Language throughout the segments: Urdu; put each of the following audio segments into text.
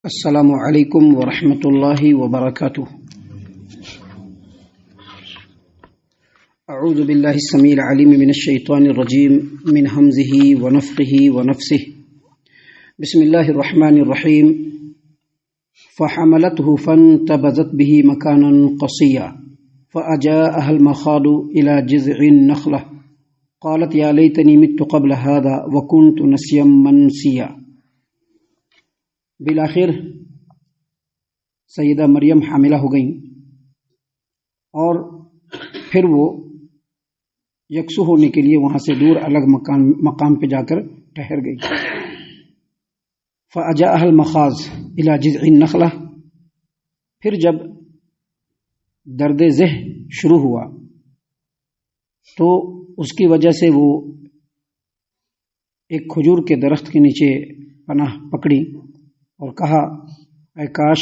السلام علیکم ورحمۃ اللہ وبرکاتہ۔ اعوذ باللہ السمیع العلیم من الشیطان الرجیم من ہمزہ ونفخہ ونفثہ۔ بسم اللہ الرحمن الرحیم۔ فحملته فانتبذت به مکانا قصیا فأجاءها المخاض إلى جذع النخلة قالت یا لیتنی مت قبل هذا وكنت نسیا منسیا۔ بالآخر سیدہ مریم حاملہ ہو گئیں اور پھر وہ یکسو ہونے کے لیے وہاں سے دور الگ مقام پہ جا کر ٹھہر گئی۔ فأجاءها المخاض إلى جذع النخلة، پھر جب درد ذہ شروع ہوا تو اس کی وجہ سے وہ ایک کھجور کے درخت کے نیچے پناہ پکڑی اور کہا اے کاش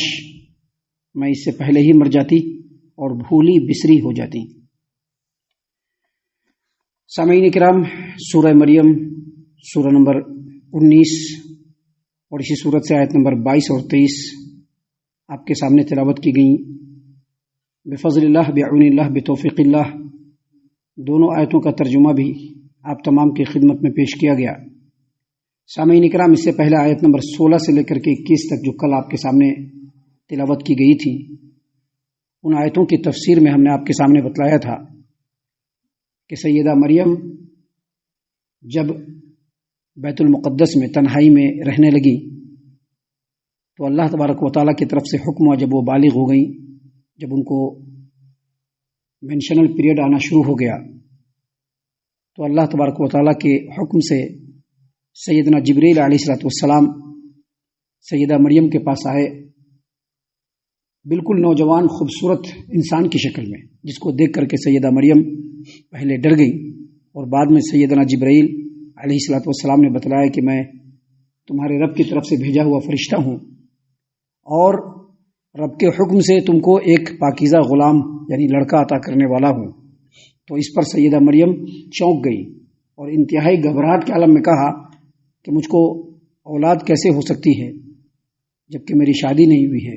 میں اس سے پہلے ہی مر جاتی اور بھولی بسری ہو جاتی۔ سامعین کرام، سورہ مریم سورہ نمبر 19 اور اسی صورت سے آیت نمبر 22 اور 23 آپ کے سامنے تلاوت کی گئیں۔ بفضل اللہ، بعون اللہ، بتوفیق اللہ، دونوں آیتوں کا ترجمہ بھی آپ تمام کی خدمت میں پیش کیا گیا۔ سامعین کرام، اس سے پہلے آیت نمبر 16 سے لے کر کے 21 تک جو کل آپ کے سامنے تلاوت کی گئی تھی، ان آیتوں کی تفسیر میں ہم نے آپ کے سامنے بتلایا تھا کہ سیدہ مریم جب بیت المقدس میں تنہائی میں رہنے لگی تو اللہ تبارک و تعالیٰ کی طرف سے حکم ہوا، جب وہ بالغ ہو گئیں، جب ان کو مینشنل پیریڈ آنا شروع ہو گیا تو اللہ تبارک و تعالیٰ کے حکم سے سیدنا جبریل علیہ السلام سیدہ مریم کے پاس آئے، بالکل نوجوان خوبصورت انسان کی شکل میں، جس کو دیکھ کر کے سیدہ مریم پہلے ڈر گئی اور بعد میں سیدنا جبریل علیہ السلام نے بتلایا کہ میں تمہارے رب کی طرف سے بھیجا ہوا فرشتہ ہوں اور رب کے حکم سے تم کو ایک پاکیزہ غلام یعنی لڑکا عطا کرنے والا ہوں۔ تو اس پر سیدہ مریم چونک گئی اور انتہائی گھبراہٹ کے عالم میں کہا کہ مجھ کو اولاد کیسے ہو سکتی ہے جبکہ میری شادی نہیں ہوئی ہے،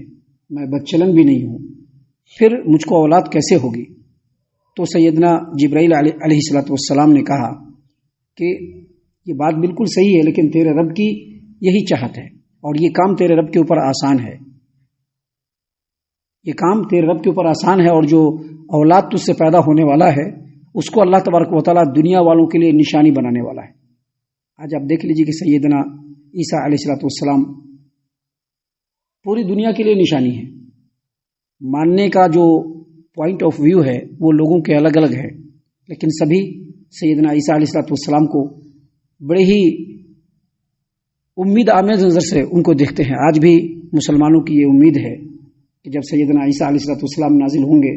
میں بچلن بھی نہیں ہوں، پھر مجھ کو اولاد کیسے ہوگی؟ تو سیدنا جبرائیل علیہ السلام نے کہا کہ یہ بات بالکل صحیح ہے، لیکن تیرے رب کی یہی چاہت ہے اور یہ کام تیرے رب کے اوپر آسان ہے، یہ کام تیرے رب کے اوپر آسان ہے، اور جو اولاد تجھ سے پیدا ہونے والا ہے اس کو اللہ تبارک و تعالیٰ دنیا والوں کے لیے نشانی بنانے والا ہے۔ آج آپ دیکھ لیجئے کہ سیدنا عیسیٰ علیہ السلام پوری دنیا کے لیے نشانی ہے۔ ماننے کا جو پوائنٹ آف ویو ہے وہ لوگوں کے الگ الگ ہے، لیکن سبھی سیدنا عیسیٰ علیہ السلام کو بڑے ہی امید آمیز نظر سے ان کو دیکھتے ہیں۔ آج بھی مسلمانوں کی یہ امید ہے کہ جب سیدنا عیسیٰ علیہ السلام نازل ہوں گے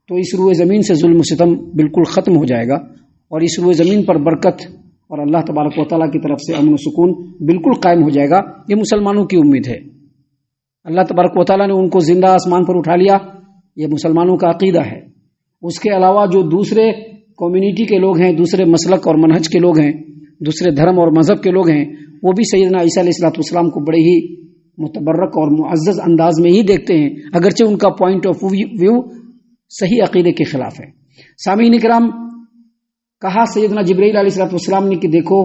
تو اس روئے زمین سے ظلم و ستم بالکل ختم ہو جائے گا اور اس روئے زمین پر برکت اور اللہ تبارک و تعالیٰ کی طرف سے امن و سکون بالکل قائم ہو جائے گا۔ یہ مسلمانوں کی امید ہے۔ اللہ تبارک و تعالیٰ نے ان کو زندہ آسمان پر اٹھا لیا، یہ مسلمانوں کا عقیدہ ہے۔ اس کے علاوہ جو دوسرے کمیونٹی کے لوگ ہیں، دوسرے مسلک اور منہج کے لوگ ہیں، دوسرے دھرم اور مذہب کے لوگ ہیں، وہ بھی سیدنا عیسیٰ علیہ السلام کو بڑے ہی متبرک اور معزز انداز میں ہی دیکھتے ہیں، اگرچہ ان کا پوائنٹ آف ویو صحیح عقیدے کے خلاف ہے۔ سامعین کرام، کہا سیدنا جبرائیل علیہ السلام نے کہ دیکھو،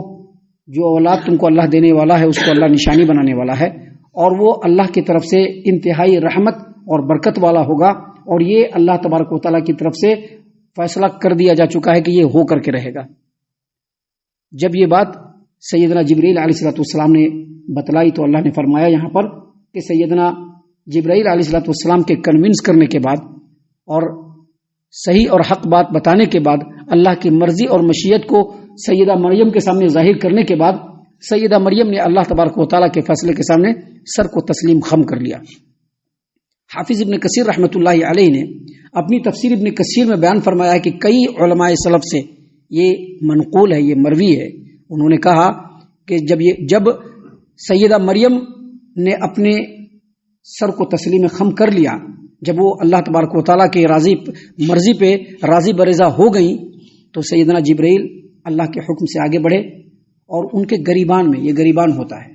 جو اولاد تم کو اللہ دینے والا ہے اس کو اللہ نشانی بنانے والا ہے، اور وہ اللہ کی طرف سے انتہائی رحمت اور برکت والا ہوگا، اور یہ اللہ تبارک و تعالیٰ کی طرف سے فیصلہ کر دیا جا چکا ہے کہ یہ ہو کر کے رہے گا۔ جب یہ بات سیدنا جبرائیل علیہ السلام نے بتلائی تو اللہ نے فرمایا یہاں پر کہ سیدنا جبرائیل علیہ السلام کے کنونس کرنے کے بعد اور صحیح اور حق بات بتانے کے بعد، اللہ کی مرضی اور مشیت کو سیدہ مریم کے سامنے ظاہر کرنے کے بعد، سیدہ مریم نے اللہ تبارک و تعالیٰ کے فیصلے کے سامنے سر کو تسلیم خم کر لیا۔ حافظ ابن کثیر رحمۃ اللہ علیہ نے اپنی تفسیر ابن کثیر میں بیان فرمایا ہے کہ کئی علماء سلف سے یہ منقول ہے، یہ مروی ہے، انہوں نے کہا کہ جب سیدہ مریم نے اپنے سر کو تسلیم خم کر لیا، جب وہ اللہ تبارک و تعالیٰ کی مرضی پہ راضی برضا ہو گئیں تو سیدنا جبرائیل اللہ کے حکم سے آگے بڑھے اور ان کے گریبان میں، یہ گریبان ہوتا ہے،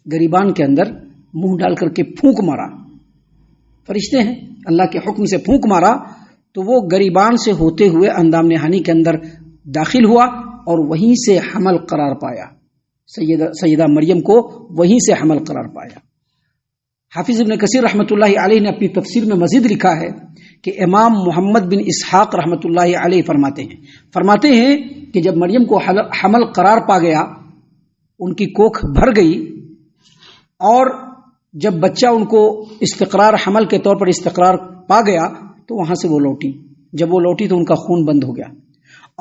گریبان کے اندر منہ ڈال کر کے پھونک مارا، فرشتے ہیں، اللہ کے حکم سے پھونک مارا تو وہ گریبان سے ہوتے ہوئے اندام نہانی کے اندر داخل ہوا اور وہیں سے حمل قرار پایا، سیدہ مریم کو وہیں سے حمل قرار پایا۔ حافظ ابن کثیر رحمۃ اللہ علیہ نے اپنی تفسیر میں مزید لکھا ہے کہ امام محمد بن اسحاق رحمۃ اللہ علیہ فرماتے ہیں کہ جب مریم کو حمل قرار پا گیا، ان کی کوکھ بھر گئی، اور جب بچہ ان کو استقرار حمل کے طور پر استقرار پا گیا تو وہاں سے وہ لوٹی۔ جب وہ لوٹی تو ان کا خون بند ہو گیا،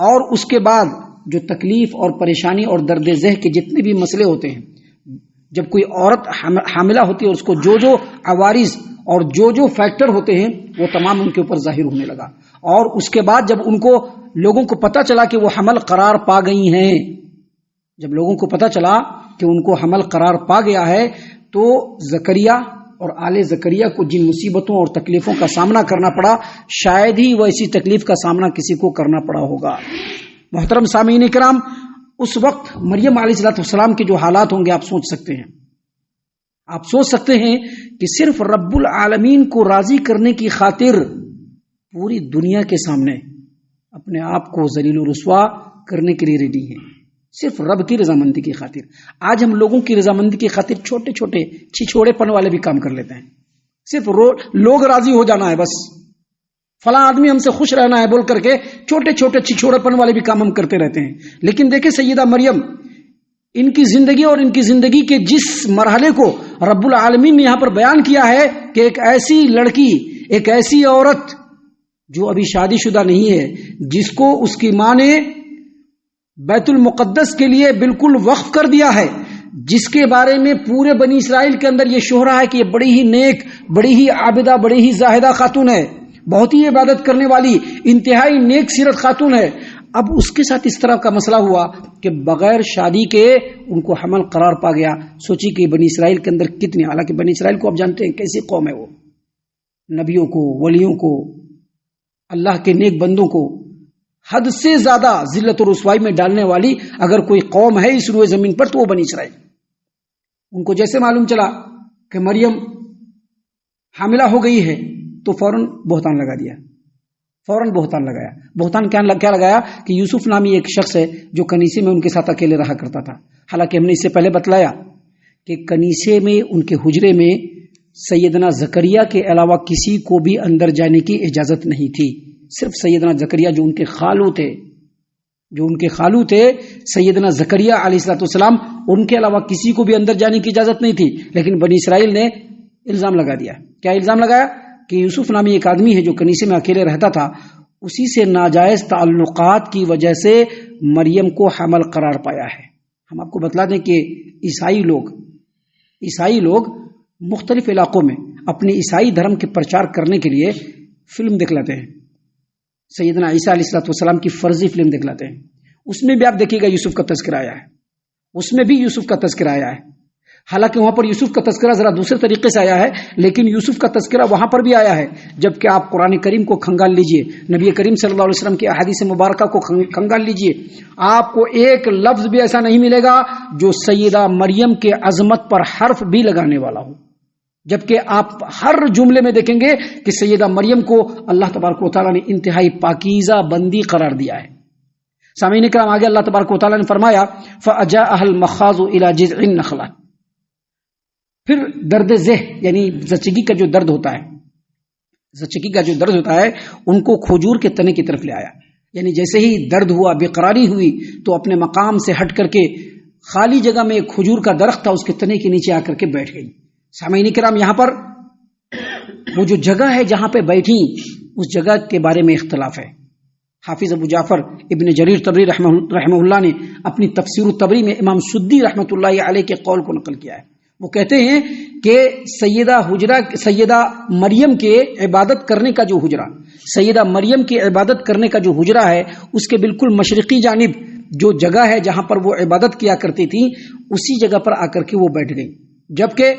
اور اس کے بعد جو تکلیف اور پریشانی اور درد ذہ کے جتنے بھی مسئلے ہوتے ہیں، جب کوئی عورت حاملہ ہوتی ہے اور اس کو جو عوارض اور جو فیکٹر ہوتے ہیں وہ تمام ان کے اوپر ظاہر ہونے لگا، اور اس کے بعد جب ان کو لوگوں کو پتہ چلا کہ وہ حمل قرار پا گئی ہیں، جب لوگوں کو پتہ چلا کہ ان کو حمل قرار پا گیا ہے، تو زکریا اور آل زکریا کو جن مصیبتوں اور تکلیفوں کا سامنا کرنا پڑا، شاید ہی وہ ایسی تکلیف کا سامنا کسی کو کرنا پڑا ہوگا۔ محترم سامعین کرام، اس وقت مریم علیہ السلام کے جو حالات ہوں گے آپ سوچ سکتے ہیں کہ صرف رب العالمین کو راضی کرنے کی خاطر پوری دنیا کے سامنے اپنے آپ کو ذلیل و رسوا کرنے کے لیے ریڈی ہیں، صرف رب کی رضامندی کی خاطر۔ آج ہم لوگوں کی رضامندی کی خاطر چھوٹے چھوٹے چھچوڑے پن والے بھی کام کر لیتے ہیں، صرف لوگ راضی ہو جانا ہے، بس فلاں آدمی ہم سے خوش رہنا ہے بول کر کے چھوٹے چھوٹے چھچوڑے پن والے بھی کام ہم کرتے رہتے ہیں۔ لیکن دیکھیں سیدہ مریم، ان کی زندگی اور ان کی زندگی کے جس مرحلے کو رب العالمین نے یہاں پر بیان کیا ہے کہ ایک ایسی لڑکی، ایک ایسی عورت جو ابھی شادی شدہ نہیں ہے، جس کو اس کی ماں نے بیت المقدس کے لیے بالکل وقف کر دیا ہے، جس کے بارے میں پورے بنی اسرائیل کے اندر یہ شہرہ ہے کہ یہ بڑی ہی نیک، بڑی ہی عابدہ، بڑی ہی زاہدہ خاتون ہے، بہت ہی عبادت کرنے والی، انتہائی نیک سیرت خاتون ہے، اب اس کے ساتھ اس طرح کا مسئلہ ہوا کہ بغیر شادی کے ان کو حمل قرار پا گیا۔ سوچی کہ بنی اسرائیل کے اندر کتنی، حالانکہ بنی اسرائیل کو آپ جانتے ہیں کیسی قوم ہے، وہ نبیوں کو، ولیوں کو، اللہ کے نیک بندوں کو حد سے زیادہ ذلت و رسوائی میں ڈالنے والی اگر کوئی قوم ہے اس روئے زمین پر تو وہ بنی اسرائیل۔ ان کو جیسے معلوم چلا کہ مریم حاملہ ہو گئی ہے تو فوراً بہتان لگا دیا، فوراً بہتان لگایا۔ بہتان کیا لگایا کہ یوسف نامی ایک شخص ہے جو کنیسے میں ان کے ساتھ اکیلے رہا کرتا تھا۔ حالانکہ ہم نے اس سے پہلے بتلایا کہ کنیسے میں، ان کے حجرے میں سیدنا زکریا کے علاوہ کسی کو بھی اندر جانے کی اجازت نہیں تھی، صرف سیدنا زکریا جو ان کے خالو تھے، سیدنا زکریا علیہ السلام، ان کے علاوہ کسی کو بھی اندر جانے کی اجازت نہیں تھی۔ لیکن بنی اسرائیل نے الزام لگا دیا۔ کیا الزام لگایا؟ کہ یوسف نامی ایک آدمی ہے جو کنیسے میں اکیلے رہتا تھا، اسی سے ناجائز تعلقات کی وجہ سے مریم کو حمل قرار پایا ہے۔ ہم آپ کو بتلا دیں کہ عیسائی لوگ مختلف علاقوں میں اپنے عیسائی دھرم کے پرچار کرنے کے لیے فلم دکھلاتے ہیں، سیدنا عیسیٰ علیہ السلام کی فرضی فلم دکھلاتے ہیں۔ اس میں بھی آپ دیکھیے گا یوسف کا تذکرہ آیا ہے، اس میں بھی یوسف کا تذکرہ آیا ہے۔ حالانکہ وہاں پر یوسف کا تذکرہ ذرا دوسرے طریقے سے آیا ہے، لیکن یوسف کا تذکرہ وہاں پر بھی آیا ہے۔ جبکہ آپ قرآن کریم کو کھنگال لیجئے، نبی کریم صلی اللہ علیہ وسلم کی احادیث مبارکہ کو کھنگال لیجئے، آپ کو ایک لفظ بھی ایسا نہیں ملے گا جو سیدہ مریم کے عظمت پر حرف بھی لگانے والا ہو۔ جبکہ آپ ہر جملے میں دیکھیں گے کہ سیدہ مریم کو اللہ تبارک و تعالیٰ نے انتہائی پاکیزہ بندی قرار دیا ہے۔ سامعین کرام، آگے اللہ تبارک و تعالیٰ نے فرمایا فَأَجَاءَهَا الْمَخَاضُ إِلَى جِذْعِ النَّخْلَةِ، پھر درد ذہ یعنی زچگی کا جو درد ہوتا ہے ان کو کھجور کے تنے کی طرف لے آیا۔ یعنی جیسے ہی درد ہوا، بے قراری ہوئی، تو اپنے مقام سے ہٹ کر کے خالی جگہ میں ایک کھجور کا درخت تھا، اس کے تنے کے نیچے آ کر کے بیٹھ گئی۔ سامعین کرام، یہاں پر وہ جو جگہ ہے جہاں پہ بیٹھی، اس جگہ کے بارے میں اختلاف ہے۔ حافظ ابو جعفر ابن جریر طبری رحمہ اللہ نے اپنی تفسیر الطبری میں امام سدی رحمۃ اللہ علیہ کے قول کو نقل کیا ہے۔ وہ کہتے ہیں کہ سیدہ مریم کے عبادت کرنے کا جو حجرہ، سیدہ مریم کی عبادت کرنے کا جو حجرہ ہے، اس کے بالکل مشرقی جانب جو جگہ ہے جہاں پر وہ عبادت کیا کرتی تھی، اسی جگہ پر آ کر کے وہ بیٹھ گئی۔ جبکہ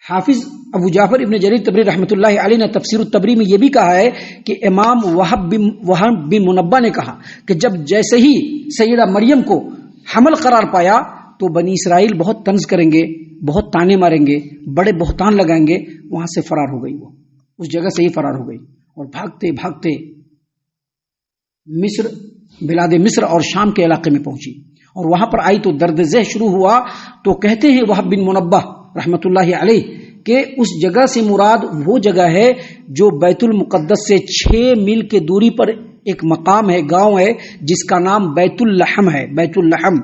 حافظ ابو جعفر ابن جریر طبری رحمۃ اللہ علیہ نے تفسیر الطبری میں یہ بھی کہا ہے کہ امام وہب بن منبہ نے کہا کہ جیسے ہی سیدہ مریم کو حمل قرار پایا تو بنی اسرائیل بہت طنز کریں گے، بہت تانے ماریں گے، بڑے بہتان لگائیں گے. وہاں سے فرار ہو گئی، وہ اس جگہ سے ہی فرار ہو گئی اور بھاگتے بھاگتے مصر، بلاد مصر اور شام کے علاقے میں پہنچی اور وہاں پر آئی تو درد ذہ شروع ہوا. تو کہتے ہیں وہب بن منبہ رحمۃ اللہ علیہ کہ اس جگہ سے مراد وہ جگہ ہے جو بیت المقدس سے 6 میل کے دوری پر ایک مقام ہے، گاؤں ہے جس کا نام بیت اللحم ہے. بیت اللحم،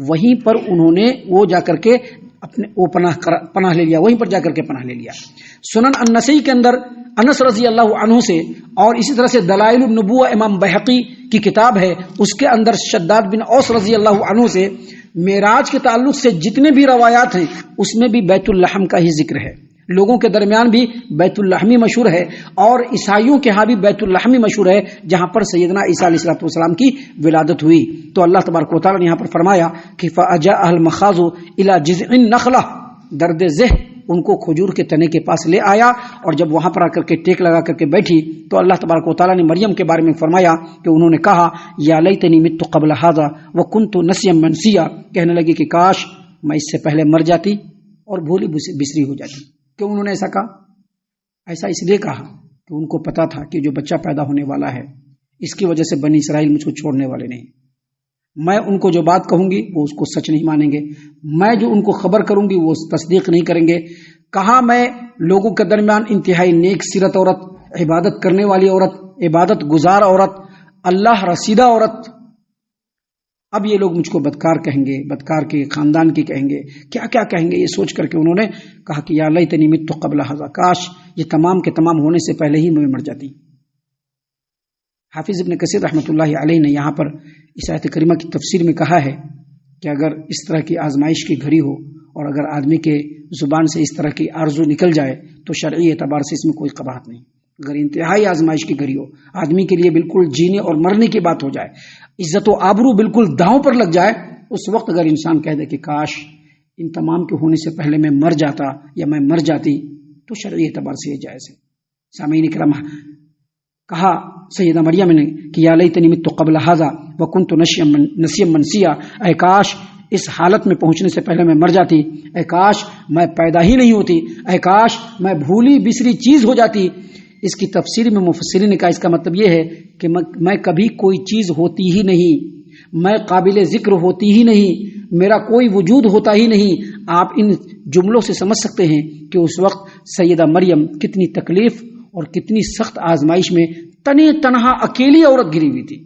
وہیں پر انہوں نے وہ جا کر کے اپنے وہ پناہ لے لیا، وہیں پر جا کر کے پناہ لے لیا. سنن النسائی کے اندر انس رضی اللہ عنہ سے اور اسی طرح سے دلائل النبوہ امام بحقی کی کتاب ہے، اس کے اندر شداد بن اوس رضی اللہ عنہ سے معراج کے تعلق سے جتنے بھی روایات ہیں اس میں بھی بیت اللحم کا ہی ذکر ہے. لوگوں کے درمیان بھی بیت اللحمی مشہور ہے اور عیسائیوں کے ہاں بھی بیت اللحمی مشہور ہے جہاں پر سیدنا عیسیٰ علیہ السلام کی ولادت ہوئی. تو اللہ تبارک و تعالیٰ نے یہاں پر فرمایا کہ فَأَجَاءَ الْمَخَاضُ إِلَى جِذْعِ النَّخْلَةِ، درد ذہ ان کو کھجور کے تنے کے پاس لے آیا اور جب وہاں پر آ کر کے ٹیک لگا کر کے بیٹھی تو اللہ تبارک و تعالیٰ نے مریم کے بارے میں فرمایا کہ انہوں نے کہا یا لیتنی مت قبل ھذا وکنت نسیا منسیا، کہنے لگی کہ کاش میں اس سے پہلے مر جاتی اور بھولی بسری ہو جاتی. کیوں انہوں نے ایسا کہا؟ ایسا اس لیے کہا کہ ان کو پتا تھا کہ جو بچہ پیدا ہونے والا ہے اس کی وجہ سے بنی اسرائیل مجھ کو چھوڑنے والے نہیں. میں ان کو جو بات کہوں گی وہ اس کو سچ نہیں مانیں گے، میں جو ان کو خبر کروں گی وہ تصدیق نہیں کریں گے. کہاں میں لوگوں کے درمیان انتہائی نیک سیرت عورت، عبادت کرنے والی عورت، عبادت گزار عورت، اللہ رسیدہ عورت. اب یہ لوگ مجھ کو بدکار کہیں گے، بدکار کے خاندان کی کہیں گے، کیا کیا کہیں گے. یہ سوچ کر کے انہوں نے کہا کہ یا لیتنی مت قبل ھذا، کاش یہ تمام کے تمام ہونے سے پہلے ہی میں مر جاتی. حافظ ابن کثیر رحمۃ اللہ علیہ نے یہاں پر اس آیت کریمہ کی تفسیر میں کہا ہے کہ اگر اس طرح کی آزمائش کی گھڑی ہو اور اگر آدمی کے زبان سے اس طرح کی آرزو نکل جائے تو شرعی اعتبار سے اس میں کوئی قباحت نہیں. اگر انتہائی آزمائش کی گھڑی ہو، آدمی کے لیے بالکل جینے اور مرنے کی بات ہو جائے، عزت و آبرو بالکل داؤں پر لگ جائے، اس وقت اگر انسان کہہ دے کہ کاش ان تمام کے ہونے سے پہلے میں مر جاتا یا میں مر جاتی تو شرعی اعتبار سے یہ جائز ہے. سامعین کرام، کہا سیدہ مریم نے کہ یا لیتنی مت قبل ھذا وکنت نسیا منسیا، اے کاش اس حالت میں پہنچنے سے پہلے میں مر جاتی، اے کاش میں پیدا ہی نہیں ہوتی، اے کاش میں بھولی بسری چیز ہو جاتی. اس کی تفسیر میں مفسرین نے کہا اس کا مطلب یہ ہے کہ میں کبھی کوئی چیز ہوتی ہی نہیں، میں قابل ذکر ہوتی ہی نہیں، میرا کوئی وجود ہوتا ہی نہیں. آپ ان جملوں سے سمجھ سکتے ہیں کہ اس وقت سیدہ مریم کتنی تکلیف اور کتنی سخت آزمائش میں تنے تنہا اکیلی عورت گری ہوئی تھی،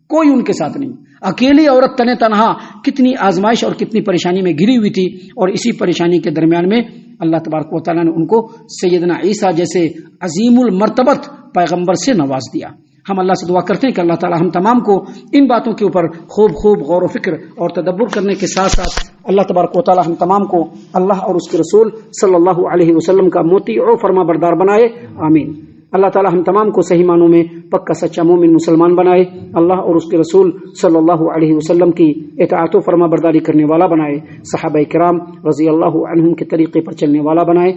کوئی ان کے ساتھ نہیں. اکیلی عورت تنے تنہا کتنی آزمائش اور کتنی پریشانی میں گری ہوئی تھی، اور اسی پریشانی کے درمیان میں اللہ تبارک و تعالیٰ نے ان کو سیدنا عیسیٰ جیسے عظیم المرتبت پیغمبر سے نواز دیا. ہم اللہ سے دعا کرتے ہیں کہ اللہ تعالیٰ ہم تمام کو ان باتوں کے اوپر خوب غور و فکر اور تدبر کرنے کے ساتھ ساتھ اللہ تبارک و تعالیٰ ہم تمام کو اللہ اور اس کے رسول صلی اللہ علیہ وسلم کا مطیع و فرما بردار بنائے. آمین. اللہ تعالیٰ ہم تمام کو صحیح معنوں میں پکا سچا مومن مسلمان بنائے، اللہ اور اس کے رسول صلی اللہ علیہ وسلم کی اطاعت و فرما برداری کرنے والا بنائے، صحابہ کرام رضی اللہ عنہم کے طریقے پر چلنے والا بنائے،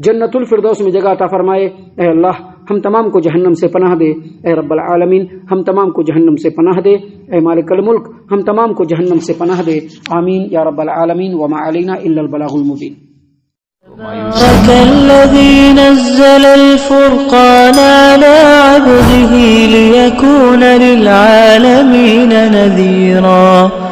جنت الفردوس میں جگہ عطا فرمائے. اے اللہ ہم تمام کو جہنم سے پناہ دے، اے رب العالمین ہم تمام کو جہنم سے پناہ دے، اے مالک الملک ہم تمام کو جہنم سے پناہ دے. آمین یا رب العالمین. وما علینا الا البلاغ المبین. تبارك الذي نزل الفرقان على عبده ليكون للعالمين نذيرا.